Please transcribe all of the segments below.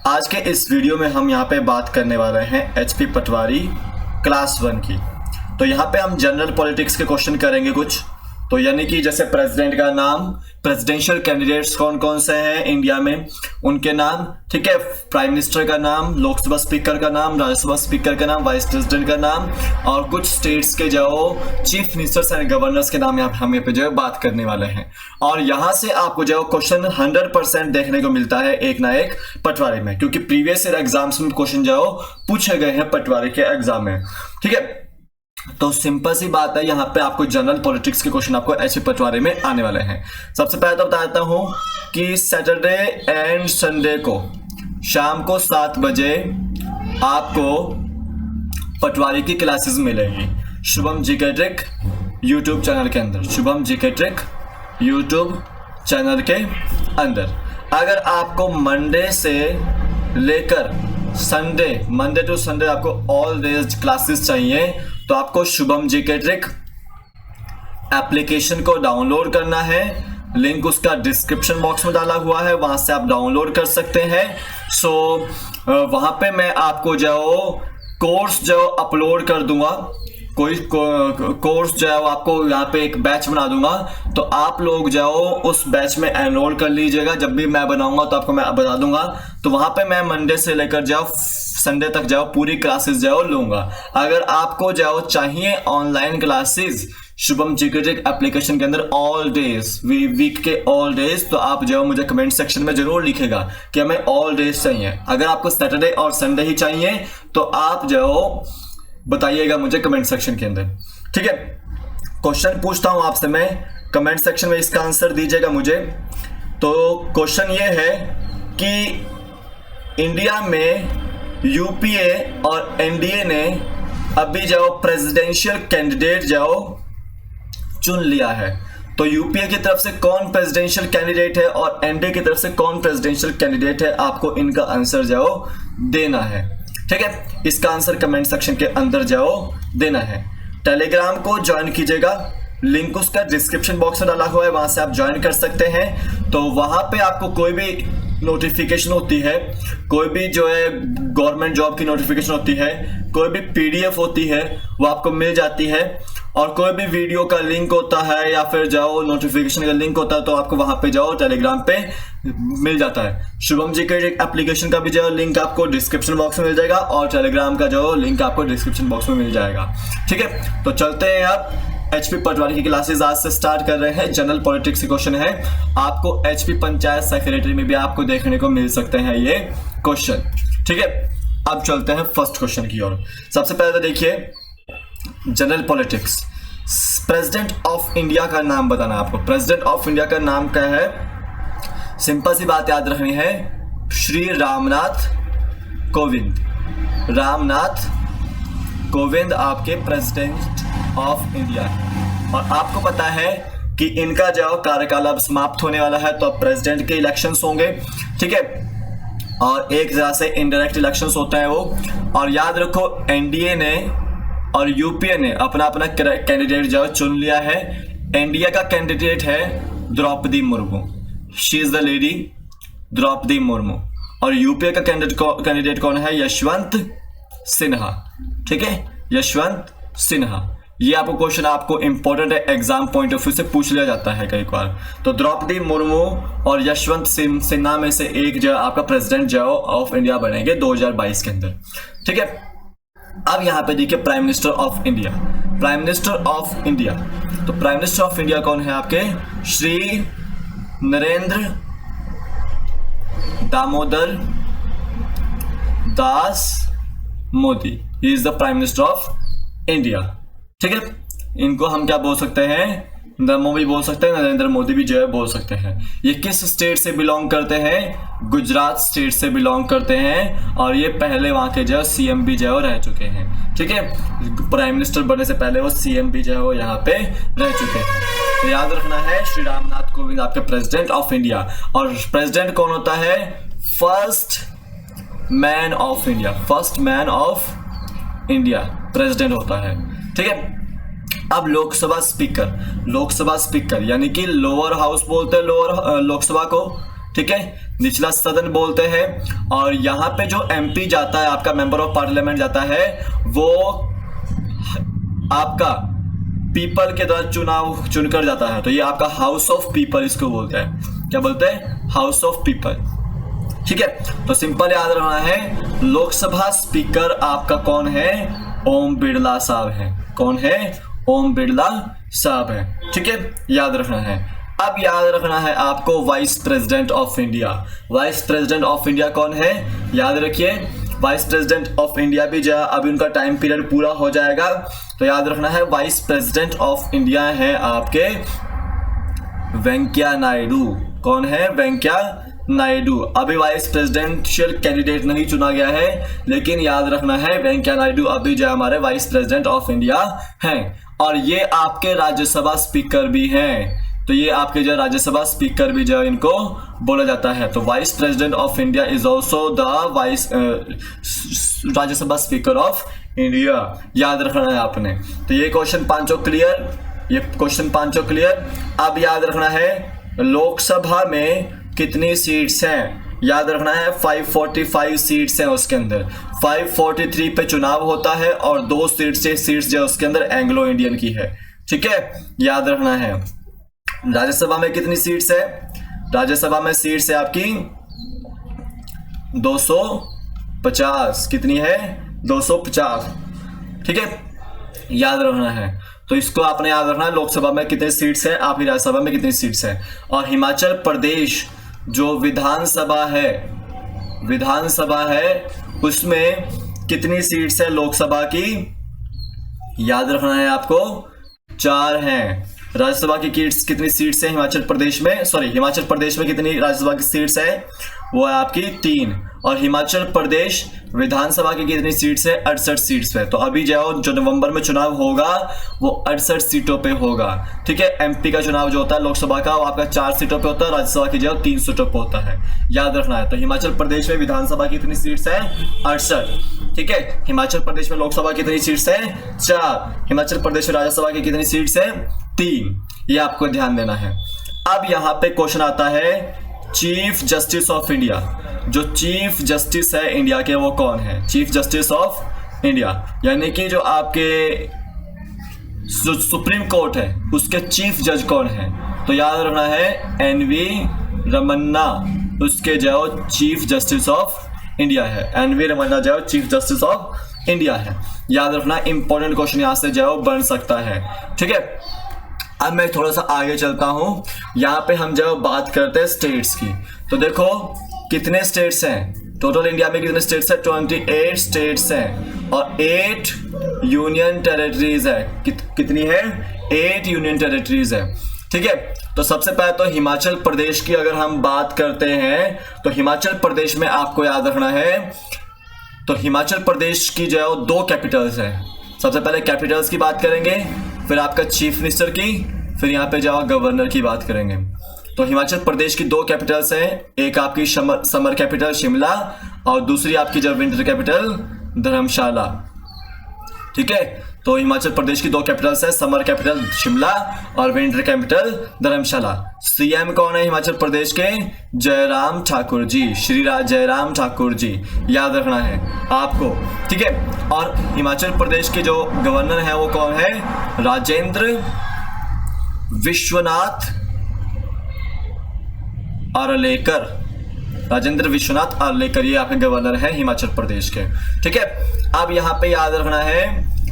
आज के इस वीडियो में हम यहाँ पे बात करने वाले हैं एचपी पटवारी क्लास 1 की। तो यहाँ पे हम जनरल पॉलिटिक्स के क्वेश्चन करेंगे कुछ। तो यानी कि जैसे प्रेसिडेंट का नाम, प्रेसिडेंशियल कैंडिडेट्स कौन कौन से हैं इंडिया में, उनके नाम, ठीक है, प्राइम मिनिस्टर का नाम, लोकसभा स्पीकर का नाम, राज्यसभा स्पीकर का नाम, वाइस प्रेसिडेंट का नाम और कुछ स्टेट्स के जो चीफ मिनिस्टर्स एंड गवर्नर्स के नाम हम यहाँ पे जो है बात करने वाले हैं। और यहाँ से आपको जो क्वेश्चन 100% देखने को मिलता है एक ना एक पटवारी में, क्योंकि प्रीवियस ईयर एग्जाम्स में क्वेश्चन जो पूछे गए हैं पटवारी के एग्जाम में, ठीक है। तो सिंपल सी बात है, यहाँ पे आपको जनरल पॉलिटिक्स के क्वेश्चन आपको एचपी पटवारी में आने वाले हैं। सबसे पहले तो बता देता हूं कि सैटरडे एंड संडे को शाम को 7 बजे आपको पटवारी की क्लासेस मिलेंगी Shubham GK trick YouTube channel के अंदर, Shubham GK trick YouTube channel के अंदर। अगर आपको मंडे से लेकर मंडे टू संडे आपको ऑल डेज क्लासेस चाहिए तो आपको शुभम जीके ट्रिक एप्लीकेशन को डाउनलोड करना है। लिंक उसका डिस्क्रिप्शन बॉक्स में डाला हुआ है, वहां से आप डाउनलोड कर सकते हैं। वहां पे मैं आपको कोर्स अपलोड कर दूंगा, कोई कोर्स आपको यहाँ पे एक बैच बना दूंगा, तो आप लोग उस बैच में एनरोल कर लीजिएगा। जब भी मैं बनाऊंगा तो आपको मैं बता दूंगा। तो वहां पे मैं मंडे से लेकर संडे तक पूरी क्लासेस लूंगा। अगर आपको चाहिए online classes Shubham GK trick application के अंदर ऑल डेज, वीक के ऑल डेज, तो आप मुझे कमेंट सेक्शन में जरूर लिखेगा कि हमें ऑल डेज चाहिए। अगर आपको सैटरडे और संडे ही चाहिए तो आप बताइएगा मुझे कमेंट सेक्शन के अंदर, ठीक है। क्वेश्चन पूछता हूं आपसे मैं, कमेंट सेक्शन में इसका आंसर दीजिएगा मुझे। तो क्वेश्चन ये है कि इंडिया में यूपीए और एनडीए ने अभी प्रेसिडेंशियल कैंडिडेट चुन लिया है। तो यूपीए की तरफ से कौन प्रेसिडेंशियल कैंडिडेट है और एनडीए की तरफ से कौन प्रेसिडेंशियल कैंडिडेट है, आपको इनका आंसर देना है, ठीक है। इसका आंसर कमेंट सेक्शन के अंदर देना है। टेलीग्राम को ज्वाइन कीजिएगा, लिंक उसका डिस्क्रिप्शन बॉक्स में डाला हुआ है, वहां से आप ज्वाइन कर सकते हैं। तो वहां पे आपको कोई भी नोटिफिकेशन होती है, कोई भी गवर्नमेंट जॉब की नोटिफिकेशन होती है, कोई भी पीडीएफ होती है, वो आपको मिल जाती है। और कोई भी वीडियो का लिंक होता है या फिर नोटिफिकेशन का लिंक होता है तो आपको वहां पे टेलीग्राम पे मिल जाता है। शुभम जीके एप्लीकेशन का भी लिंक आपको डिस्क्रिप्शन बॉक्स में मिल जाएगा और टेलीग्राम का लिंक आपको डिस्क्रिप्शन बॉक्स में मिल जाएगा, ठीक है। तो चलते हैं आप एचपी पटवारी की क्लासेस आज से स्टार्ट कर रहे हैं। जनरल पॉलिटिक्स के क्वेश्चन है, आपको एचपी पंचायत सेक्रेटरी में भी आपको देखने को मिल सकते हैं ये क्वेश्चन, ठीक है। अब चलते हैं फर्स्ट क्वेश्चन की ओर। सबसे पहले तो देखिए general politics, president of India का नाम बताना आपको। प्रेसिडेंट ऑफ इंडिया का नाम क्या है? सिंपल सी बात याद रखनी है, श्री रामनाथ कोविंद। रामनाथ कोविंद आपके प्रेसिडेंट ऑफ इंडिया है। और आपको पता है कि इनका कार्यकाल अब समाप्त होने वाला है, तो अब प्रेसिडेंट के इलेक्शंस होंगे, ठीक है। और एक तरह से इनडायरेक्ट इलेक्शंस होता है वो। और याद रखो एनडीए ने और यूपीए ने अपना अपना कैंडिडेट चुन लिया है। एनडीए का कैंडिडेट है Draupadi Murmu, she is the lady Draupadi Murmu. और यूपीए का कैंडिडेट कौन है? यशवंत सिन्हा, ठीक है, यशवंत सिन्हा। ये आपको क्वेश्चन आपको इंपॉर्टेंट है, एग्जाम पॉइंट ऑफ व्यू से पूछ लिया जाता है कई बार। तो द्रौपदी मुर्मू और यशवंत सिन्हा में से एक आपका प्रेसिडेंट ऑफ इंडिया बनेंगे 2022 के अंदर, ठीक है। अब यहाँ पे देखिए prime minister of India. Prime minister of India, तो प्राइम मिनिस्टर ऑफ इंडिया कौन है आपके? Shri Narendra Damodar Das Modi, he is the prime minister of India, ठीक है। इनको हम क्या बोल सकते हैं? नमो भी बोल सकते हैं, नरेंद्र मोदी भी बोल सकते हैं। ये किस स्टेट से बिलोंग करते हैं? गुजरात स्टेट से बिलोंग करते हैं। और ये पहले वहां के सीएम भी रह चुके हैं, ठीक है। प्राइम मिनिस्टर बनने से पहले वो सीएम भी यहाँ पे रह चुके हैं। तो याद रखना है श्री रामनाथ कोविंद आपके प्रेसिडेंट ऑफ इंडिया। और प्रेसिडेंट कौन होता है? First man of India, first man of India president होता है, ठीक है। अब लोकसभा स्पीकर, लोकसभा स्पीकर यानी कि लोअर हाउस बोलते हैं लोकसभा को, ठीक है। निचला सदन बोलते हैं। और यहाँ पे जो एमपी जाता है, आपका मेंबर ऑफ पार्लियामेंट जाता है, वो आपका पीपल के द्वारा चुनाव चुनकर जाता है। तो ये आपका हाउस ऑफ पीपल इसको बोलते हैं। क्या बोलते हैं? House of people. ठीक है, तो सिंपल याद रखना है, लोकसभा स्पीकर आपका कौन है? ओम बिरला साहब है। कौन है? ओम बिरला साहब है। ठीक है, याद रखना है। अब याद रखना है आपको vice president of India. Vice president of India कौन है? याद रखिए, वाइस प्रेसिडेंट ऑफ इंडिया भी जो अभी उनका टाइम पीरियड पूरा हो जाएगा, तो याद रखना है वाइस प्रेसिडेंट ऑफ इंडिया है आपके वेंकैया नायडू। कौन है? वेंकैया नायडू। अभी वाइस प्रेसिडेंशियल कैंडिडेट नहीं चुना गया है, लेकिन याद रखना है वेंकैया नायडू अभी जो हमारे वाइस प्रेसिडेंट ऑफ इंडिया हैं। और ये आपके राज्यसभा स्पीकर भी हैं। तो ये आपके जो राज्यसभा स्पीकर भी जो इनको बोला जाता है। तो vice president of India is also the vice Rajya Sabha speaker of India. याद रखना है आपने। तो ये क्वेश्चन पांचों क्लियर, ये क्वेश्चन पांचों क्लियर। अब याद रखना है लोकसभा में कितनी सीट्स हैं? याद रखना है 545 सीट्स हैं उसके अंदर। 543 पे चुनाव होता है और 2 सीट्स जो उसके अंदर एंग्लो इंडियन की है। ठीक है, याद रखना है। राज्यसभा में कितनी सीट्स है? राज्यसभा में सीट्स है आपकी 250। कितनी है? 250। ठीक है, याद रखना है। तो इसको आपने याद रखना है, लोकसभा में कितनी सीट्स हैं, आपकी राज्यसभा में कितनी सीट्स हैं। और हिमाचल प्रदेश जो विधानसभा है उसमें कितनी सीट्स है लोकसभा की? याद रखना है आपको 4 हैं। राज्यसभा की कितनी सीट्स है हिमाचल प्रदेश में? हिमाचल प्रदेश में कितनी राज्यसभा की सीट्स है? वो है आपकी 3। और हिमाचल प्रदेश विधानसभा की कितनी सीट्स है? 68 सीट्स है। तो अभी जो नवंबर में चुनाव होगा वो 68 सीटों पे होगा। ठीक है, एमपी का चुनाव जो होता है लोकसभा का, वो आपका 4 सीटों पे होता है, राज्यसभा की जो 3 सीटों पे होता है। याद रखना है। तो हिमाचल प्रदेश में विधानसभा की कितनी सीट्स है? 68। ठीक है, हिमाचल प्रदेश में लोकसभा की कितनी सीट्स है? 4। हिमाचल प्रदेश में राज्यसभा की कितनी सीट्स है? 3। ये आपको ध्यान देना है। अब यहाँ पे क्वेश्चन आता है चीफ जस्टिस ऑफ इंडिया। जो चीफ जस्टिस है इंडिया के वो कौन है? चीफ जस्टिस ऑफ इंडिया यानी कि जो आपके सुप्रीम कोर्ट है उसके चीफ जज कौन है? तो याद रखना है एनवी रमन्ना उसके जो चीफ जस्टिस ऑफ इंडिया है। एनवी रमन्ना जो चीफ जस्टिस ऑफ इंडिया है। याद रखना, इंपॉर्टेंट क्वेश्चन यहाँ से जो बन सकता है। ठीक है, अब मैं थोड़ा सा आगे चलता हूं। यहाँ पे हम जब बात करते हैं स्टेट्स की, तो देखो कितने स्टेट्स हैं टोटल इंडिया में? कितने स्टेट्स हैं? 28 स्टेट्स हैं और 8 यूनियन टेरिटरीज है। कितनी है? 8 यूनियन टेरिटरीज है। ठीक है, तो सबसे पहले तो हिमाचल प्रदेश की अगर हम बात करते हैं तो हिमाचल प्रदेश में आपको याद रखना है, तो हिमाचल प्रदेश की जो है 2 कैपिटल्स है। सबसे पहले कैपिटल्स की बात करेंगे, फिर आपका चीफ मिनिस्टर की, फिर यहाँ पे जाओ गवर्नर की बात करेंगे। तो हिमाचल प्रदेश की 2 कैपिटल्स हैं, एक आपकी समर कैपिटल शिमला और दूसरी आपकी जो विंटर कैपिटल धर्मशाला। ठीक है, तो हिमाचल प्रदेश की 2 कैपिटल्स हैं, समर कैपिटल शिमला और विंटर कैपिटल धर्मशाला। सीएम कौन है हिमाचल प्रदेश के? जयराम ठाकुर जी, जयराम ठाकुर जी। याद रखना है आपको। ठीक है, और हिमाचल प्रदेश के जो गवर्नर है वो कौन है? राजेंद्र विश्वनाथ आर्लेकर। राजेंद्र विश्वनाथ आर्लेकर ये आपके गवर्नर है हिमाचल प्रदेश के। ठीक है, अब यहाँ पे याद रखना है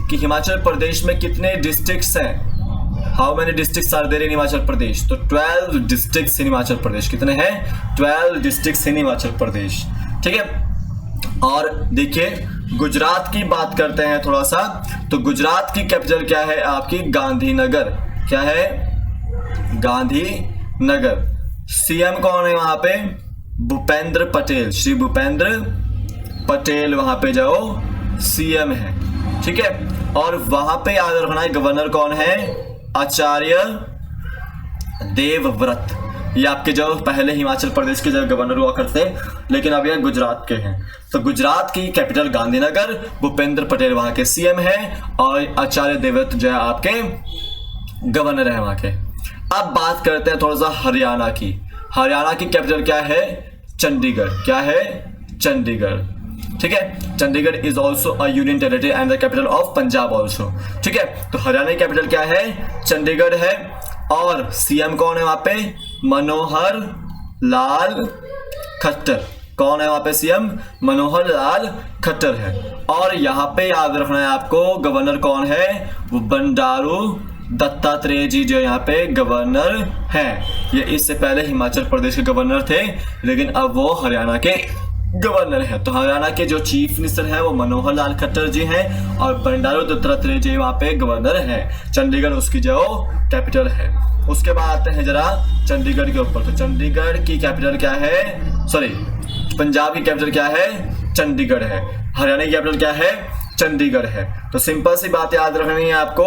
कि हिमाचल प्रदेश में कितने डिस्ट्रिक्ट्स हैं? How many districts are there in Himachal Pradesh? तो 12 डिस्ट्रिक्ट्स इन हिमाचल प्रदेश। कितने हैं? 12 डिस्ट्रिक्ट्स इन हिमाचल प्रदेश। ठीक है, और देखिए गुजरात की बात करते हैं थोड़ा सा। तो गुजरात की कैपिटल क्या है आपकी? गांधीनगर। क्या है? गांधीनगर। सीएम कौन है वहां पे? भूपेंद्र पटेल। श्री भूपेंद्र पटेल वहां पे जाओ सीएम है। ठीक है, और वहां पे याद रखना है गवर्नर कौन है? आचार्य देवव्रत। ये आपके जो पहले हिमाचल प्रदेश के जो गवर्नर हुआ करते, लेकिन अब ये गुजरात के हैं। तो गुजरात की कैपिटल गांधीनगर, भूपेंद्र पटेल वहां के सीएम हैं और आचार्य देवव्रत जो है आपके गवर्नर है वहां के। अब बात करते हैं थोड़ा सा हरियाणा की। हरियाणा की कैपिटल क्या है? चंडीगढ़। क्या है? चंडीगढ़। ठीक है, Chandigarh is also a union territory and the capital of Punjab also. ठीक है, तो हरियाणा की कैपिटल क्या है? चंडीगढ़ है। और सीएम कौन है वहां पे? मनोहर लाल खट्टर। कौन है वहां पे सीएम? मनोहर लाल खट्टर है। और यहाँ पे याद रखना है आपको, गवर्नर कौन है? वो बंडारू दत्तात्रेय जी जो यहाँ पे गवर्नर हैं। ये इससे पहले हिमाचल प्रदेश के गवर्नर थे, लेकिन अब वो हरियाणा के गवर्नर है। तो हरियाणा के जो चीफ मिनिस्टर हैं वो मनोहर लाल खट्टर जी हैं और बंडारू दत्तात्रेय जी वहाँ पे गवर्नर हैं। चंडीगढ़ उसकी जो कैपिटल है। उसके बाद आते हैं जरा चंडीगढ़ के ऊपर। तो चंडीगढ़ की कैपिटल क्या है? सॉरी, पंजाब की कैपिटल क्या है? चंडीगढ़ है। हरियाणा की कैपिटल क्या है? चंडीगढ़ है। तो सिंपल सी बात याद रखनी है आपको,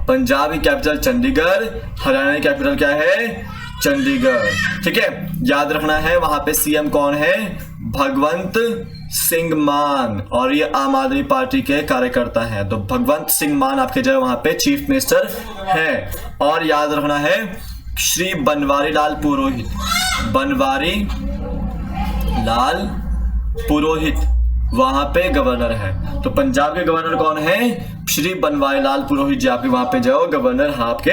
पंजाब की कैपिटल चंडीगढ़, हरियाणा की कैपिटल क्या है? चंडीगढ़। ठीक है, याद रखना है वहां पे सीएम कौन है? भगवंत सिंह मान, और ये आम आदमी पार्टी के कार्यकर्ता हैं। तो भगवंत सिंह मान आपके जो वहां पे चीफ मिनिस्टर है। और याद रखना है श्री बनवारी लाल पुरोहित, बनवारी लाल पुरोहित वहां पे गवर्नर है। तो पंजाब के गवर्नर कौन है? श्री बनवारी लाल पुरोहित जी आपके वहां पे जो गवर्नर आपके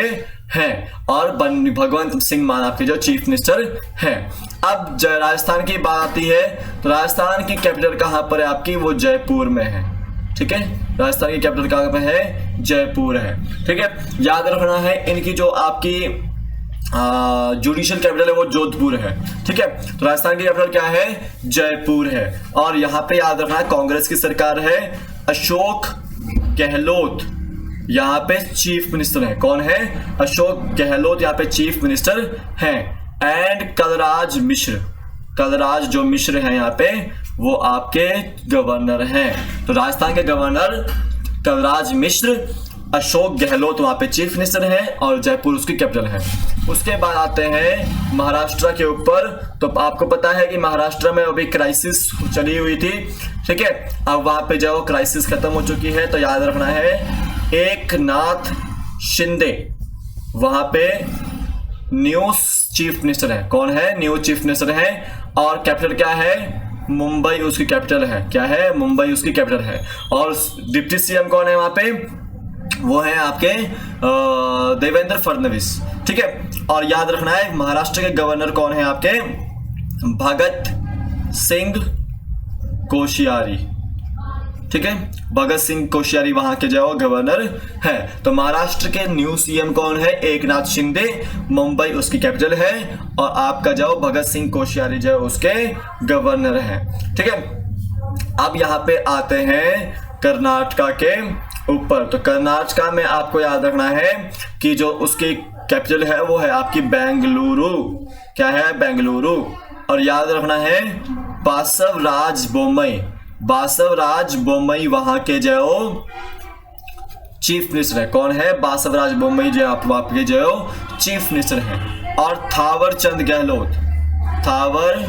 हैं। और भगवंत सिंह मान आपके जो चीफ मिनिस्टर हैं। अब राजस्थान की बात आती है, तो राजस्थान की कैपिटल कहां पर है आपकी? वो जयपुर में है। ठीक है, राजस्थान की कैपिटल कहां पे है? जयपुर है। ठीक है, याद रखना है इनकी जो आपकी जुडिशियल कैपिटल है वो जोधपुर है। ठीक है, तो राजस्थान की कैपिटल क्या है? जयपुर है। और यहाँ पे याद रखना है कांग्रेस की सरकार है, अशोक गहलोत यहाँ पे चीफ मिनिस्टर है। कौन है? अशोक गहलोत यहाँ पे चीफ मिनिस्टर हैं। एंड कलराज मिश्र, कलराज जो मिश्र है यहाँ पे वो आपके गवर्नर हैं। तो राजस्थान के गवर्नर कलराज मिश्र, अशोक गहलोत वहां पे चीफ मिनिस्टर है और जयपुर उसकी कैपिटल है। उसके बाद आते हैं महाराष्ट्र के ऊपर। तो आपको पता है कि महाराष्ट्र में अभी क्राइसिस चली हुई थी। ठीक है, अब वहां पे जो क्राइसिस खत्म हो चुकी है, तो याद रखना है एकनाथ शिंदे वहां पे न्यू चीफ मिनिस्टर है। कौन है? न्यू चीफ मिनिस्टर है। और कैपिटल क्या है? मुंबई उसकी कैपिटल है। क्या है? मुंबई उसकी कैपिटल है। और डिप्टी सीएम कौन है वहां पे? वो है आपके देवेंद्र फडणवीस। ठीक है, और याद रखना है महाराष्ट्र के गवर्नर कौन है आपके? भगत सिंह कोश्यारी। ठीक है, भगत सिंह कोश्यारी वहां के जो गवर्नर है। तो महाराष्ट्र के न्यू सीएम कौन है? एकनाथ शिंदे, मुंबई उसकी कैपिटल है। और आपका जो भगत सिंह कोश्यारी जो उसके गवर्नर है। ठीक है, अब यहाँ पे आते हैं कर्नाटका के ऊपर। तो कर्नाटका में आपको याद रखना है कि जो उसकी कैपिटल है वो है आपकी बेंगलुरु। क्या है? बेंगलुरु। और याद रखना है बासवराज बोम्मई, बासवराज बोम्मई वहां के जो चीफ मिनिस्टर है। कौन है? बासवराज बोम्मई जो आपके जो चीफ मिनिस्टर हैं। और थावर चंद गहलोत, थावर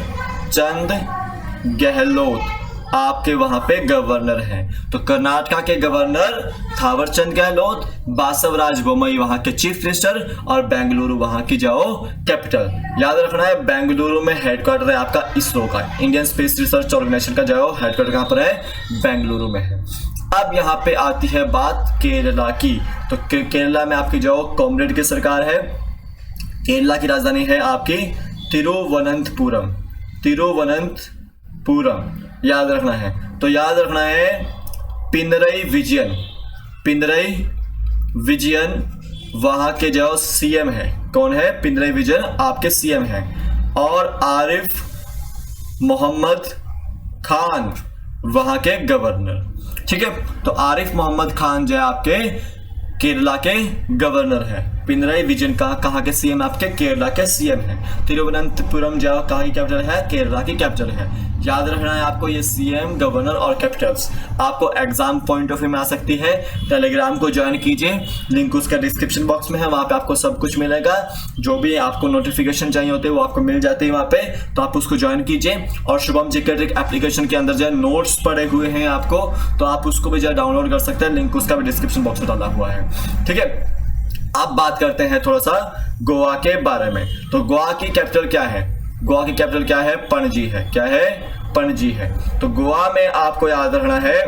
चंद गहलोत आपके वहां पे गवर्नर हैं। तो कर्नाटका के गवर्नर थावरचंद गहलोत, बासवराज बोम्मई वहां के चीफ मिनिस्टर और बेंगलुरु वहां की जाओ कैपिटल। याद रखना है बेंगलुरु में हेडक्वार्टर है आपका इसरो का, इंडियन स्पेस रिसर्च ऑर्गेनाइजेशन का जाओ हेडक्वार्टर कहां पर है? बेंगलुरु में है। अब यहाँ पे आती है बात केरला की। तो केरला में आपकी जो कॉमरेड की सरकार है। केरला की राजधानी है आपकी तिरुवनंतपुरम, तिरुवनंतपुरम याद रखना है। तो याद रखना है पिनरई विजयन, पिनरई विजयन वहां के जो सीएम है। कौन है? पिनरई विजयन आपके सीएम है। और आरिफ मोहम्मद खान वहां के गवर्नर। ठीक है, तो आरिफ मोहम्मद खान जो है आपके केरला के गवर्नर है। पिनरई विजयन कहाँ के सीएम? आपके केरला के सीएम है। तिरुवनंतपुरम जो कहाँ की कैपिटल है? केरला की कैपिटल है। याद रखना है आपको ये सीएम, गवर्नर और कैपिटल्स आपको एग्जाम पॉइंट ऑफ व्यू में आ सकती है। टेलीग्राम को ज्वाइन कीजिए, लिंक उसका डिस्क्रिप्शन बॉक्स में है, वहाँ पे आपको सब कुछ मिलेगा। जो भी आपको नोटिफिकेशन चाहिए होते हैं वो आपको मिल जाते हैं वहाँ पे, तो आप उसको ज्वाइन कीजिए। और शुभम जीके ट्रिक एप्लीकेशन के अंदर जो नोट्स पड़े हुए हैं आपको, तो आप उसको भी जो डाउनलोड कर सकते हैं, लिंक उसका भी डिस्क्रिप्शन बॉक्स में डाला हुआ है। ठीक है, अब बात करते हैं थोड़ा सा गोवा के बारे में। तो गोवा की कैपिटल क्या है? गोवा की कैपिटल क्या है? पणजी है। क्या है? पणजी है। तो गोवा में आपको याद रखना है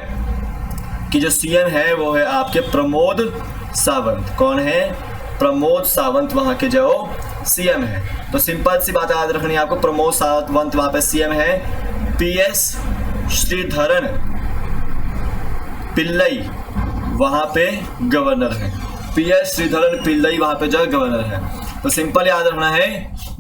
कि जो सीएम है वो है आपके प्रमोद सावंत। कौन है? प्रमोद सावंत वहां के जो सीएम है। तो सिंपल सी बात याद रखनी है आपको, प्रमोद सावंत वहां पे सीएम है। पीएस श्रीधरन पिल्लई वहां पे गवर्नर है। पीएस श्रीधरन पिल्लई वहां पे जो गवर्नर है। तो सिंपल याद रखना है,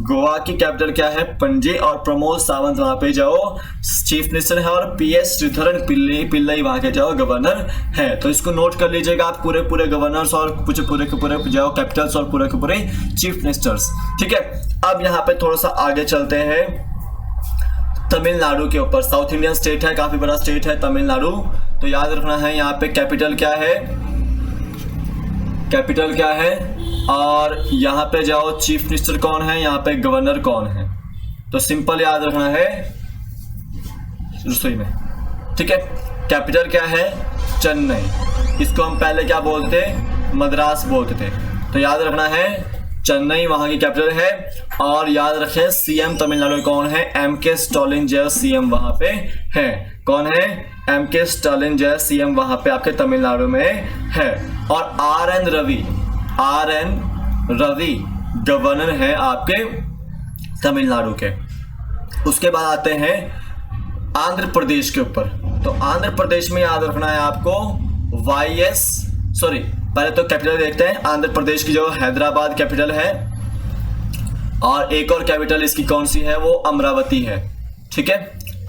गोवा की कैपिटल क्या है? पणजी, और प्रमोद सावंत वहां पे जाओ चीफ मिनिस्टर है, और पीएस श्रीधरन पिल्लई वहां के जाओ गवर्नर है। तो इसको नोट कर लीजिएगा आप, पूरे गवर्नर्स और कुछ पूरे जाओ कैपिटल्स और पूरे चीफ मिनिस्टर्स। ठीक है, अब यहाँ पे थोड़ा सा आगे चलते हैं तमिलनाडु के ऊपर। साउथ इंडियन स्टेट है, काफी बड़ा स्टेट है तमिलनाडु। तो याद रखना है यहाँ पे कैपिटल क्या है? कैपिटल क्या है? और यहाँ पे जाओ चीफ मिनिस्टर कौन है, यहाँ पे गवर्नर कौन है। तो सिंपल याद रखना है रसोई में। ठीक है, कैपिटल क्या है? चेन्नई। इसको हम पहले क्या बोलते? मद्रास बोलते थे। तो याद रखना है चेन्नई वहां की कैपिटल है। और याद रखें सीएम तमिलनाडु कौन है? एमके स्टालिन जय सीएम वहां पे है। कौन है? एमके स्टालिन जय सीएम वहां पे आपके तमिलनाडु में है। और आर एन रवि गवर्नर है आपके तमिलनाडु के। उसके बाद आते हैं आंध्र प्रदेश के ऊपर। तो आंध्र प्रदेश में याद रखना है आपको पहले तो कैपिटल देखते हैं। आंध्र प्रदेश की जो हैदराबाद कैपिटल है, और एक और कैपिटल इसकी कौन सी है? वो अमरावती है। ठीक है,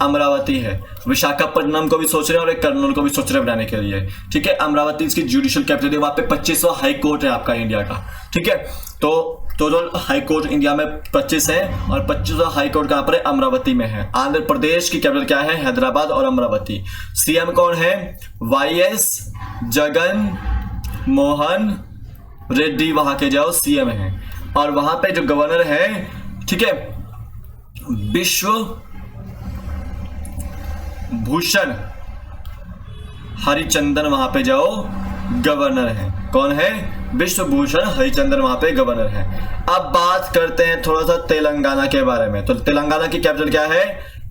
अमरावती है। विशाखापट्टनम को भी सोच रहे हैं और एक कर्नूल को भी सोच रहे हैं बनाने के लिए। ठीक है, अमरावती इसकी जुडिशियल कैपिटल है। वहां पे 25वां हाई कोर्ट है आपका इंडिया का। ठीक है, तो टोटल हाई कोर्ट इंडिया में 25 है, और 25वां हाई कोर्ट कहां पर है? अमरावती में है। आंध्र प्रदेश की कैपिटल क्या है? हैदराबाद और अमरावती। सीएम कौन है? वाईएस जगन मोहन रेड्डी वहां के जाओ सीएम है। और वहां पे जो गवर्नर है, ठीक है, विश्व भूषण हरिचंदन वहां पे जाओ गवर्नर है। कौन है? विश्व भूषण हरिचंदन वहां पे गवर्नर है। अब बात करते हैं थोड़ा सा तेलंगाना के बारे में। तो तेलंगाना की कैपिटल क्या है?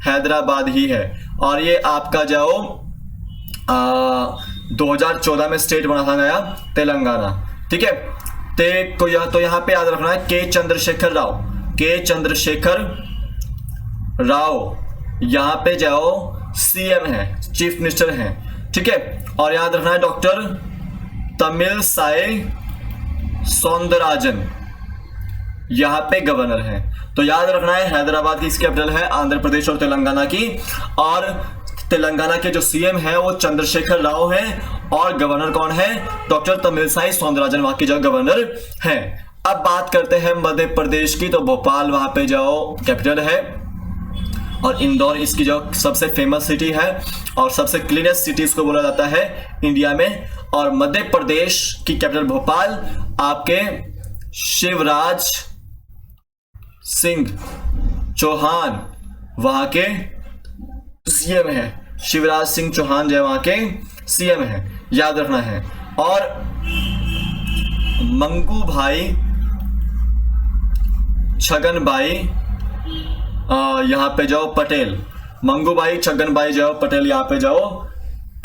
हैदराबाद ही है। और ये आपका जाओ 2014 में स्टेट बना था नया तेलंगाना। ठीक है, तो यहां पे याद रखना है के चंद्रशेखर राव यहां पे जाओ सीएम है, चीफ मिनिस्टर है। ठीक है, और याद रखना है डॉक्टर तमिलसाई सौंदरराजन यहां पे गवर्नर है। तो याद रखना है हैदराबाद की इसकी कैपिटल है आंध्र प्रदेश और तेलंगाना की। और तेलंगाना के जो सीएम है वो चंद्रशेखर राव है, और गवर्नर कौन है? डॉक्टर तमिलसाई सौंदरराजन वहां की जो गवर्नर है। अब बात करते हैं मध्य प्रदेश की। तो भोपाल वहां पे जाओ कैपिटल है, और इंदौर इसकी जो सबसे फेमस सिटी है और सबसे क्लीनेस्ट सिटी इसको बोला जाता है इंडिया में। और मध्य प्रदेश की कैपिटल भोपाल आपके शिवराज सिंह चौहान वहां के सीएम है। शिवराज सिंह चौहान जो वहां के सीएम है, याद रखना है। और मंगू भाई छगन भाई यहाँ पे जाओ पटेल, मंगू भाई छगन भाई जाओ पटेल यहाँ पे जाओ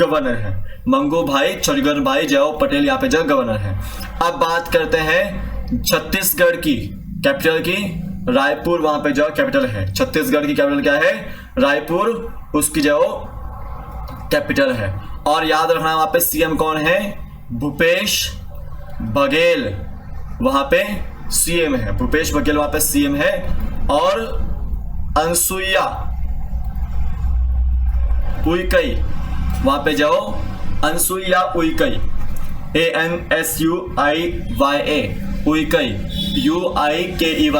गवर्नर है। मंगू भाई छगन भाई जाओ पटेल यहाँ पे जाओ गवर्नर है। अब बात करते हैं छत्तीसगढ़ की कैपिटल की। रायपुर वहां पे जाओ कैपिटल है। छत्तीसगढ़ की कैपिटल क्या है? रायपुर, उसकी जाओ कैपिटल है। और याद रखना वहां पे सीएम कौन है? भूपेश बघेल वहां पे सीएम है। भूपेश बघेल वहां पे सीएम है। और अनसुईया उइकई वहां पे जाओ, अनसुईया उइकई ANSUIYA उइकई UIKEY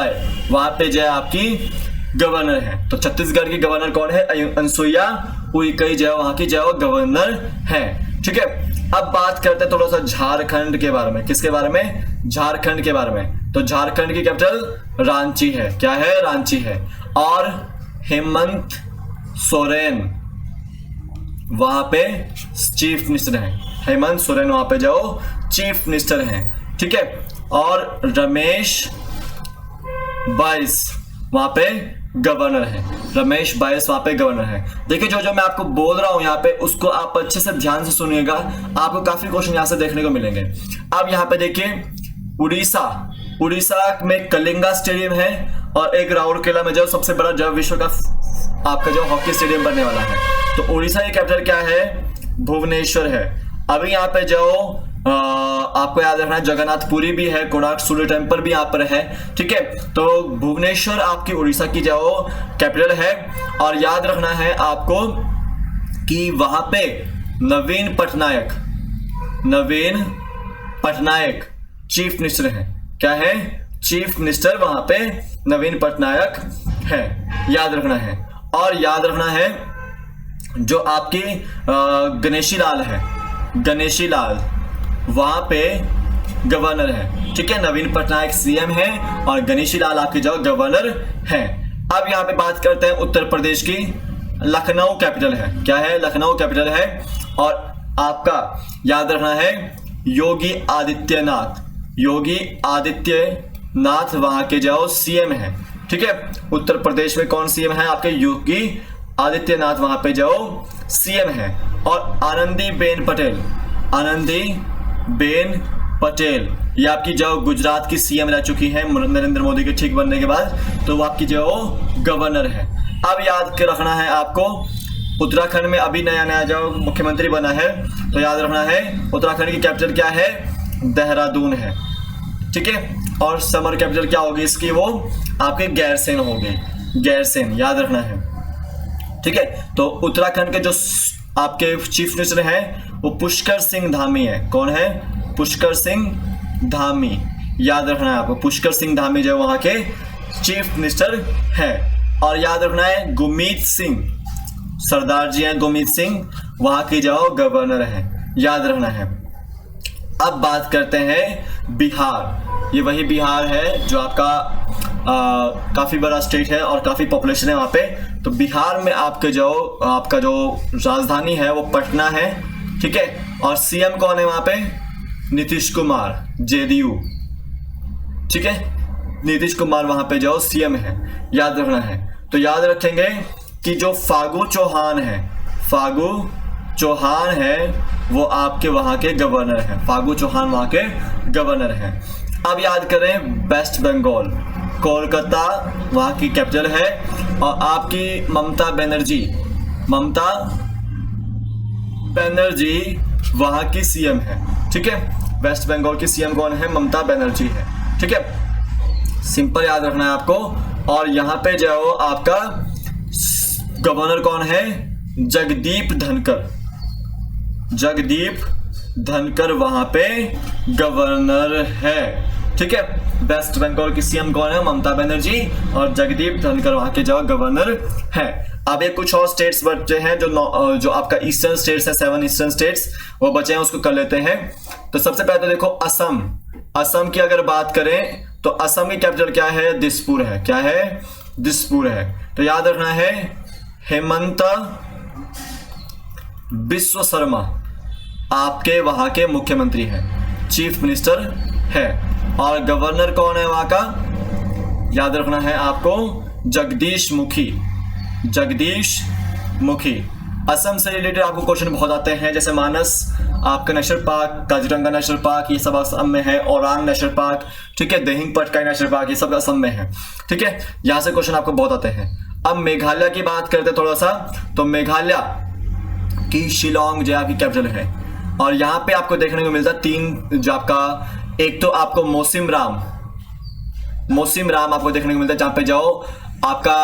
वहां पे जो है आपकी गवर्नर है। तो छत्तीसगढ़ की गवर्नर कौन है? अनसुईया उइकई जो वहां की जो गवर्नर है। ठीक है, अब बात करते हैं थोड़ा सा झारखंड के बारे में। किसके बारे में? झारखंड के बारे में। तो झारखंड की कैपिटल रांची है। क्या है? रांची है। और हेमंत सोरेन वहां पे चीफ मिनिस्टर है। हेमंत सोरेन वहां पे जाओ चीफ मिनिस्टर हैं। ठीक है, और रमेश बाइस वहां पे गवर्नर है, रमेश बाइस वहां पे गवर्नर है। देखिए जो मैं आपको बोल रहा हूं यहाँ पे उसको आप अच्छे से ध्यान से सुनिएगा, आपको काफी क्वेश्चन यहाँ से देखने को मिलेंगे। अब यहाँ पे देखिए उड़ीसा में कलिंगा स्टेडियम है और एक राउरकेला में जो सबसे बड़ा जो विश्व का आपका जो हॉकी स्टेडियम बनने वाला है। तो उड़ीसा की कैपिटल क्या है? भुवनेश्वर है। अभी यहाँ पे जो आपको याद रखना है जगन्नाथपुरी भी है, कोणार्क सूर्य टेम्पल भी यहाँ पर है, ठीक है। तो भुवनेश्वर आपकी उड़ीसा की जो कैपिटल है। और याद रखना है आपको कि वहां पे नवीन पटनायक चीफ मिनिस्टर है। क्या है? चीफ मिनिस्टर वहां पे नवीन पटनायक है, याद रखना है। और याद रखना है जो आपकी गणेशी लाल वहां पे गवर्नर है, ठीक है। नवीन पटनायक सीएम है और गणेशी लाल आपकी जो गवर्नर है। अब यहाँ पे बात करते हैं उत्तर प्रदेश की। लखनऊ कैपिटल है। क्या है? लखनऊ कैपिटल है। और आपका याद रखना है योगी आदित्यनाथ वहां के जो सीएम है, ठीक है। उत्तर प्रदेश में कौन सीएम है? आपके योगी आदित्यनाथ वहां पे जो सीएम है। और आनंदीबेन पटेल ये आपकी जो गुजरात की सीएम रह चुकी है नरेंद्र मोदी के ठीक बनने के बाद, तो वो आपकी जो गवर्नर है। अब याद रखना है आपको उत्तराखंड में अभी नया जो मुख्यमंत्री बना है, तो याद रखना है उत्तराखंड की कैपिटल क्या है? देहरादून है, ठीक है। और समर कैपिटल क्या होगी इसकी? वो आपके गैरसैंण होगी, गैरसैंण, याद रखना है, ठीक है। तो उत्तराखंड के जो आपके चीफ मिनिस्टर हैं वो पुष्कर सिंह धामी है। कौन है? पुष्कर सिंह धामी, याद रखना है आपको। पुष्कर सिंह धामी जो वहां के चीफ मिनिस्टर है। और याद रखना है गुरमीत सिंह, सरदार जी हैं गुरमीत सिंह, वहां की जो गवर्नर है, याद रखना है। अब बात करते हैं बिहार। ये वही बिहार है जो आपका काफी बड़ा स्टेट है और काफी पॉपुलेशन है वहां पे। तो बिहार में आपका जो राजधानी है वो पटना है, ठीक है। और सीएम कौन है वहां पे? नीतीश कुमार, जेडीयू, ठीक है। नीतीश कुमार वहां पे जो सीएम है, याद रखना है। तो याद रखेंगे कि जो फागू चौहान है वो आपके वहां के गवर्नर हैं। फागू चौहान वहां के गवर्नर हैं। अब याद करें वेस्ट बंगाल, कोलकाता वहां की कैपिटल है। और आपकी ममता बनर्जी वहां की सीएम है, ठीक है। वेस्ट बंगाल की सीएम कौन है? ममता बनर्जी है, ठीक है। सिंपल याद रखना है आपको। और यहाँ पे जो आपका गवर्नर कौन है? जगदीप धनकर वहां पे गवर्नर है, ठीक है। वेस्ट बंगाल की सीएम कौन है? ममता बनर्जी। और जगदीप धनकर वहां के जो गवर्नर है। अब ये कुछ और स्टेट्स बचे हैं जो आपका ईस्टर्न स्टेट्स है, 7 ईस्टर्न स्टेट्स वो बचे हैं, उसको कर लेते हैं। तो सबसे पहले तो देखो असम की अगर बात करें तो असम की कैपिटल क्या है? दिसपुर है। क्या है? दिसपुर है। तो याद रखना है हेमंत बिस्व शर्मा आपके वहां के मुख्यमंत्री हैं, चीफ मिनिस्टर है। और गवर्नर कौन है वहां का? याद रखना है आपको जगदीश मुखी। असम से रिलेटेड आपको क्वेश्चन बहुत आते हैं, जैसे मानस आपका national park, Kaziranga national park, ये सब असम में है। ओरांग नेशनल पार्क, ठीक है। दिहिंग पटकाई नेशनल पार्क, ये सब असम में है, ठीक है। यहां से क्वेश्चन आपको बहुत आते हैं। अब मेघालय की बात करते हैं थोड़ा सा। तो मेघालय की शिलोंग जो आपकी कैपिटल है। और यहाँ पे आपको देखने को मिलता है 3 जो आपका, एक तो आपको मौसिम राम आपको देखने को मिलता है जहाँ पे जाओ आपका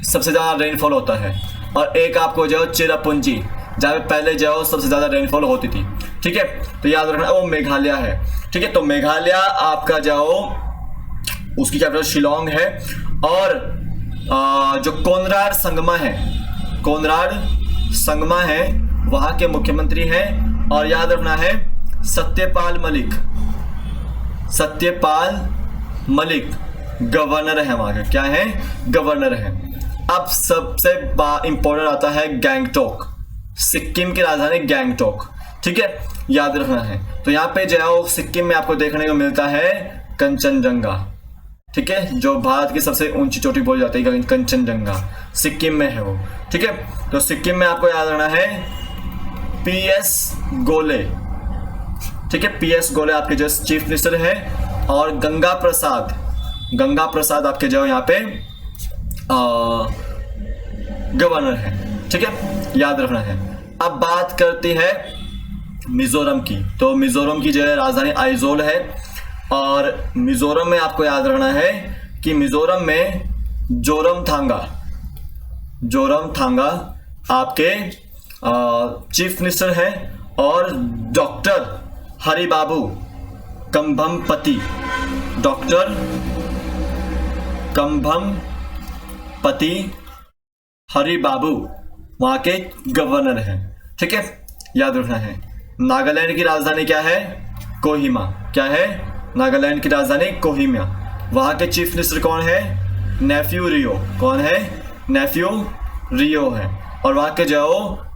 सबसे ज्यादा रेनफॉल होता है। और एक आपको जो चिरापुंजी जहाँ पे पहले जो सबसे ज्यादा रेनफॉल होती थी, ठीक है। तो याद रखना वो मेघालय है, ठीक है। तो मेघालय आपका जो उसकी कैपिटल शिलोंग है। और जो कोनराड संगमा है वहां के मुख्यमंत्री हैं। और याद रखना है सत्यपाल मलिक गवर्नर है वहां का। क्या है? गवर्नर है। अब सबसे इंपॉर्टेंट आता है गैंगटॉक, सिक्किम की राजधानी गैंगटॉक, ठीक है, याद रखना है। तो यहाँ पे जो सिक्किम में आपको देखने को मिलता है कंचनजंगा। ठीक है, जो भारत की सबसे ऊंची चोटी बोली जाती है कंचनजंगा, सिक्किम में है वो। ठीक है, तो सिक्किम में आपको याद रखना है PS गोले। ठीक है, PS गोले आपके जो चीफ मिनिस्टर है, और गंगा प्रसाद आपके जो यहाँ पे गवर्नर है। ठीक है, याद रखना है। अब बात करती है मिजोरम की। तो मिजोरम की जो है राजधानी आइजोल है, और मिजोरम में आपको याद रखना है कि मिजोरम में जोरमथांगा आपके चीफ मिनिस्टर हैं, और डॉक्टर हरिबाबू कंभमपति हरिबाबू वहां के गवर्नर हैं। ठीक है, याद रखना है। नागालैंड की राजधानी क्या है? कोहिमा। क्या है? नागालैंड की राजधानी कोहिमा। वहां के चीफ मिनिस्टर कौन है? नेफ्यू रियो। कौन है? नेफ्यू रियो है। और वहां के जो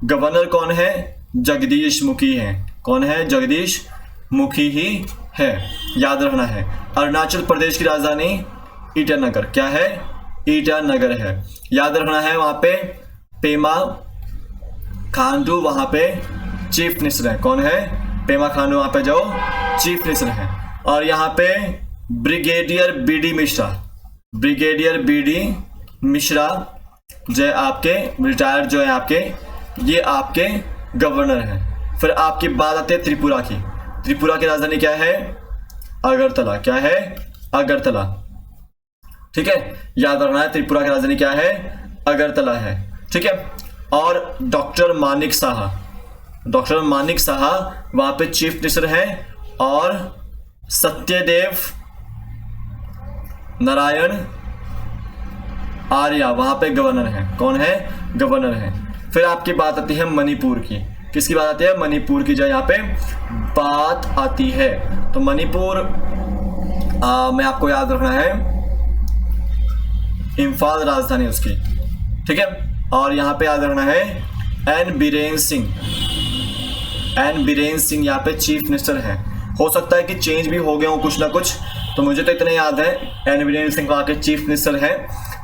गवर्नर कौन है? जगदीश मुखी है। कौन है? जगदीश मुखी ही है, याद रखना है। अरुणाचल प्रदेश की राजधानी ईटानगर। क्या है? ईटानगर है, याद रखना है। वहां पे पेमा खांडू वहां पे चीफ मिनिस्टर है। कौन है? पेमा खांडू वहां पे जो चीफ मिनिस्टर है। और यहाँ पे ब्रिगेडियर बीडी मिश्रा जो आपके रिटायर्ड जो है आपके, ये आपके गवर्नर हैं। फिर आपकी बात आती है त्रिपुरा की। त्रिपुरा की राजधानी क्या है? अगरतला। क्या है? अगरतला। ठीक है, याद रखना है त्रिपुरा की राजधानी क्या है? अगरतला है। ठीक है, और डॉक्टर मानिक साहा वहां पे चीफ मिनिस्टर हैं, और सत्यदेव नारायण आर्या वहां पे गवर्नर हैं। कौन है? गवर्नर हैं। फिर आपकी बात आती है मणिपुर की। किसकी बात आती है? मणिपुर की जो यहाँ पे बात आती है। तो मणिपुर में आपको याद रखना है इम्फाल राजधानी उसकी। ठीक है, और यहाँ पे याद रखना है एन बीरेन सिंह यहाँ पे चीफ मिनिस्टर हैं। हो सकता है कि चेंज भी हो गए हो कुछ ना कुछ, तो मुझे तो इतने याद है एन बीरेन सिंह वहाँ के चीफ मिनिस्टर हैं।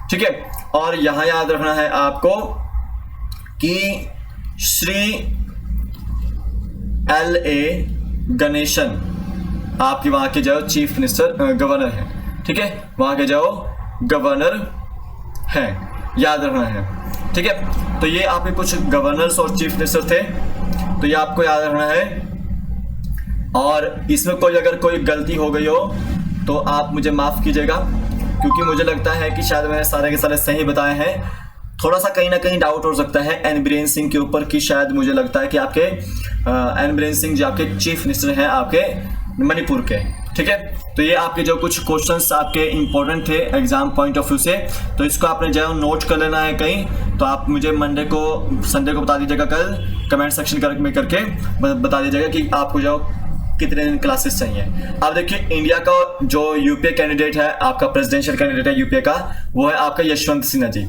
ठीक है, और यहाँ याद रखना है आपको कि श्री LA गणेशन आपके वहां के जो चीफ मिनिस्टर गवर्नर हैं। ठीक है, वहां के जो गवर्नर हैं, याद रखना है। ठीक है, तो ये आपके कुछ गवर्नर्स और चीफ मिनिस्टर थे, तो ये आपको याद रखना है। और इसमें अगर कोई गलती हो गई हो तो आप मुझे माफ कीजिएगा, क्योंकि मुझे लगता है कि शायद मैंने सारे के सारे सही बताए हैं। थोड़ा सा कहीं ना कहीं डाउट हो सकता है एन बीरेन सिंह के ऊपर, कि शायद मुझे लगता है कि आपके एन बीरेन सिंह जो आपके चीफ मिनिस्टर हैं आपके मणिपुर के। ठीक है, तो ये आपके जो कुछ क्वेश्चंस आपके इंपॉर्टेंट थे एग्जाम पॉइंट ऑफ व्यू से, तो इसको आपने जो नोट कर लेना है कहीं। तो आप मुझे संडे को बता दीजिएगा, कल कमेंट सेक्शन में करके बता दीजिएगा कि आपको जो कितने दिन क्लासेस चाहिए। अब देखिए, इंडिया का जो यूपीए कैंडिडेट है, आपका प्रेसिडेंशियल कैंडिडेट है यूपीए का, वो है आपका यशवंत सिन्हा जी।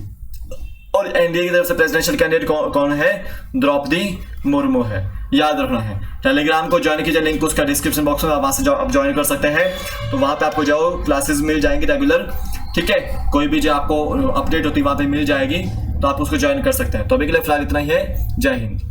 और एनडीए की तरफ से प्रेसिडेंशियल कैंडिडेट कौन है? द्रौपदी मुर्मू है, याद रखना है। टेलीग्राम को ज्वाइन कीजिए, लिंक उसका डिस्क्रिप्शन बॉक्स में, वहां से आप ज्वाइन कर सकते हैं। तो वहां पे आपको जो क्लासेस मिल जाएंगी रेगुलर। ठीक है, कोई भी जो आपको अपडेट होती है वहां पे मिल जाएगी, तो आप उसको ज्वाइन कर सकते हैं। तो अभी के लिए फिलहाल इतना ही है। जय हिंद।